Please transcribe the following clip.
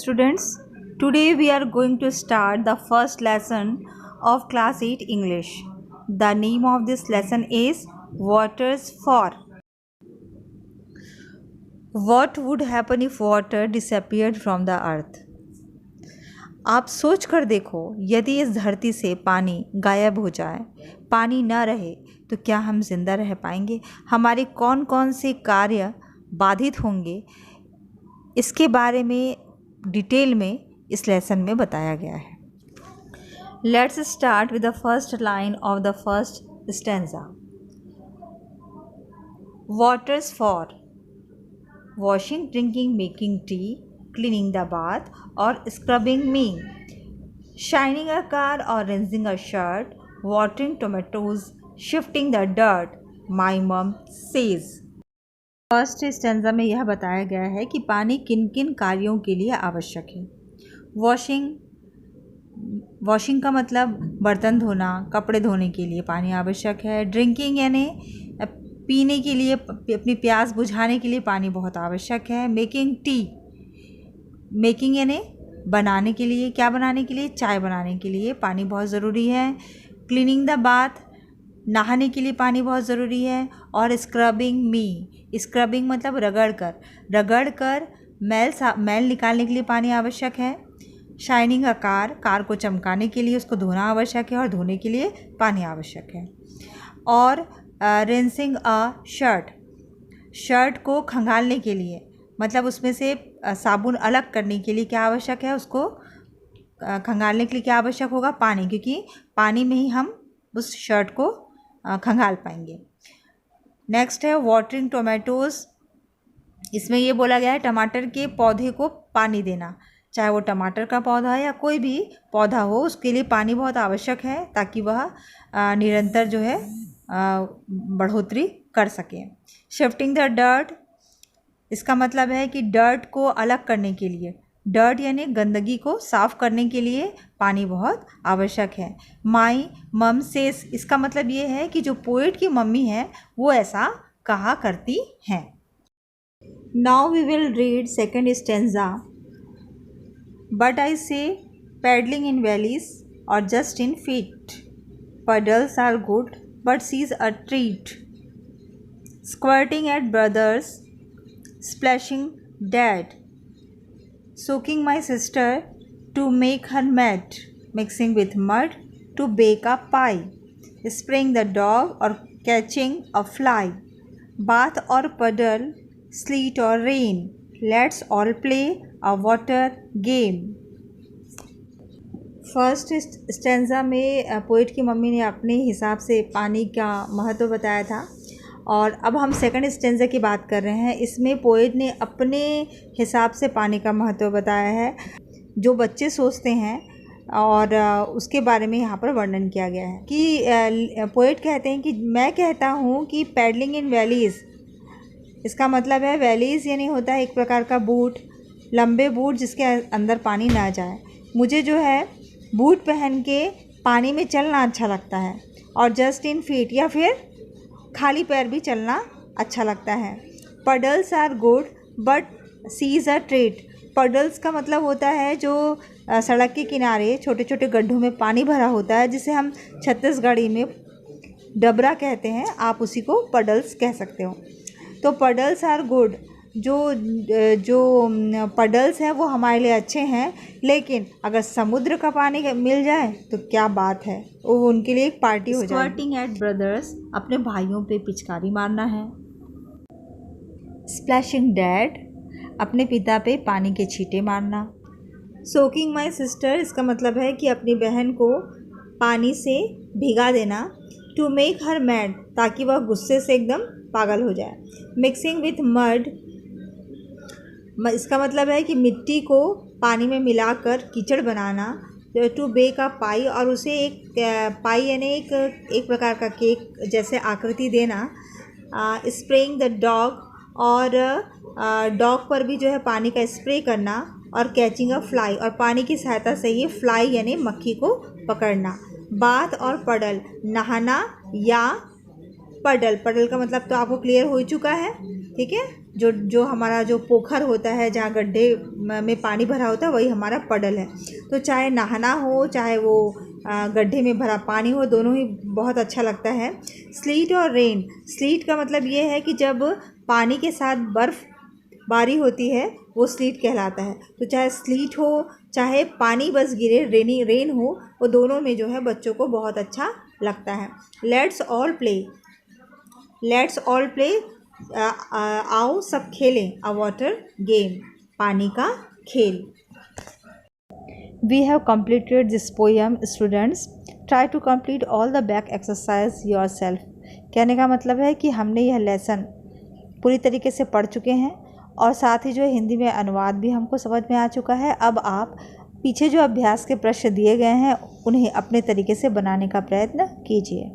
students. Today we are going to start the first lesson of class 8 English. The name of this lesson is Waters for. What would happen if water disappeared from the earth? आप सोच कर देखो, यदि इस धरती से पानी गायब हो जाए, पानी न रहे तो क्या हम जिंदा रह पाएंगे? हमारे कौन कौन से कार्य बाधित होंगे, इसके बारे में डिटेल में इस लेसन में बताया गया है. Let's start with the first line of the first stanza. Waters for washing, drinking, making tea, cleaning the bath or scrubbing me, shining a car or rinsing a shirt, watering tomatoes, shifting the dirt, my mom says. First stanza में यह बताया गया है कि पानी किन किन कार्यों के लिए आवश्यक है. वॉशिंग का मतलब बर्तन धोना, कपड़े धोने के लिए पानी आवश्यक है. ड्रिंकिंग यानी पीने के लिए, अपनी प्यास बुझाने के लिए पानी बहुत आवश्यक है. मेकिंग यानी बनाने के लिए, क्या बनाने के लिए? चाय बनाने के लिए पानी बहुत ज़रूरी है. क्लीनिंग द बाथ, नहाने के लिए पानी बहुत ज़रूरी है. और स्क्रबिंग मतलब रगड़ कर मैल निकालने के लिए पानी आवश्यक है. शाइनिंग अ कार को चमकाने के लिए उसको धोना आवश्यक है और धोने के लिए पानी आवश्यक है. और रिंसिंग अ शर्ट को खंगालने के लिए, मतलब उसमें से साबुन अलग करने के लिए क्या आवश्यक है? उसको खंगालने के लिए क्या आवश्यक होगा? पानी, क्योंकि पानी में ही हम उस शर्ट को खंगाल पाएंगे. नेक्स्ट है वाटरिंग टोमेटोज़. इसमें ये बोला गया है टमाटर के पौधे को पानी देना. चाहे वो टमाटर का पौधा है या कोई भी पौधा हो, उसके लिए पानी बहुत आवश्यक है ताकि वह निरंतर जो है बढ़ोतरी कर सके. शिफ्टिंग द डर्ट, इसका मतलब है कि डर्ट को अलग करने के लिए, डर्ट यानी गंदगी को साफ़ करने के लिए पानी बहुत आवश्यक है. माई मम सेस, इसका मतलब ये है कि जो पोएट की मम्मी है वो ऐसा कहा करती हैं. Now we will read second stanza. But I say paddling in valleys और just in feet, puddles are good but she's a treat, squirting at brothers, splashing dad, soaking my sister to make her mad, mixing with mud to bake a pie, spraying the dog or catching a fly, bath or puddle, sleet or rain, let's all play a water game. First stanza में poet की mummy ने अपने हिसाब से पानी का महत्व बताया था, और अब हम सेकंड स्टेंजा की बात कर रहे हैं. इसमें पोइट ने अपने हिसाब से पानी का महत्व बताया है, जो बच्चे सोचते हैं, और उसके बारे में यहाँ पर वर्णन किया गया है. कि पोइट कहते हैं कि मैं कहता हूँ कि पैडलिंग इन वैलीज़, इसका मतलब है वैलीज़ यानी होता है एक प्रकार का बूट, लंबे बूट जिसके अंदर पानी ना जाए. मुझे जो है बूट पहन के पानी में चलना अच्छा लगता है, और जस्ट इन फीट या फिर खाली पैर भी चलना अच्छा लगता है. Puddles are good but sea is a treat. Puddles का मतलब होता है जो सड़क के किनारे छोटे छोटे गड्ढों में पानी भरा होता है, जिसे हम छत्तीसगढ़ी में डबरा कहते हैं. आप उसी को पडल्स कह सकते हो. तो पडल्स आर गुड, जो पडल्स हैं वो हमारे लिए अच्छे हैं, लेकिन अगर समुद्र का पानी मिल जाए तो क्या बात है, वो उनके लिए एक पार्टी हो जाए. स्क्वर्टिंग एट ब्रदर्स, अपने भाइयों पे पिचकारी मारना है. स्प्लैशिंग डैड, अपने पिता पे पानी के छींटे मारना. सोकिंग माई सिस्टर, इसका मतलब है कि अपनी बहन को पानी से भिगा देना. टू मेक हर मैड, ताकि वह गुस्से से एकदम पागल हो जाए. मिक्सिंग विथ मड, इसका मतलब है कि मिट्टी को पानी में मिलाकर कीचड़ बनाना. टू बेक अ पाई, और उसे एक पाई यानी एक प्रकार का केक जैसे आकृति देना. स्प्रेइंग द डॉग, और डॉग पर भी जो है पानी का स्प्रे करना. और कैचिंग अ फ्लाई, और पानी की सहायता से ही फ्लाई यानी मक्खी को पकड़ना. बाथ और पडल, नहाना या पडल, पडल का मतलब तो आपको क्लियर हो चुका है, ठीक है। जो हमारा जो पोखर होता है जहाँ गड्ढे में पानी भरा होता है वही हमारा पडल है। तो चाहे नहाना हो चाहे वो गड्ढे में भरा पानी हो, दोनों ही बहुत अच्छा लगता है। स्लीट और रेन, स्लीट का मतलब ये है कि जब पानी के साथ बर्फ़ बारी होती है वो स्लीट कहलाता है। तो चाहे स्लीट हो चाहे पानी बस गिरे, रेन हो, वो दोनों में जो है बच्चों को बहुत अच्छा लगता है। Let's all play, let's all play, आओ सब खेलें, अ वाटर गेम, पानी का खेल। We have completed this poem students, try to complete all the back exercise yourself। कहने का मतलब है कि हमने यह लेसन पूरी तरीके से पढ़ चुके हैं और साथ ही जो हिंदी में अनुवाद भी हमको समझ में आ चुका है। अब आप पीछे जो अभ्यास के प्रश्न दिए गए हैं उन्हें अपने तरीके से बनाने का प्रयत्न कीजिए।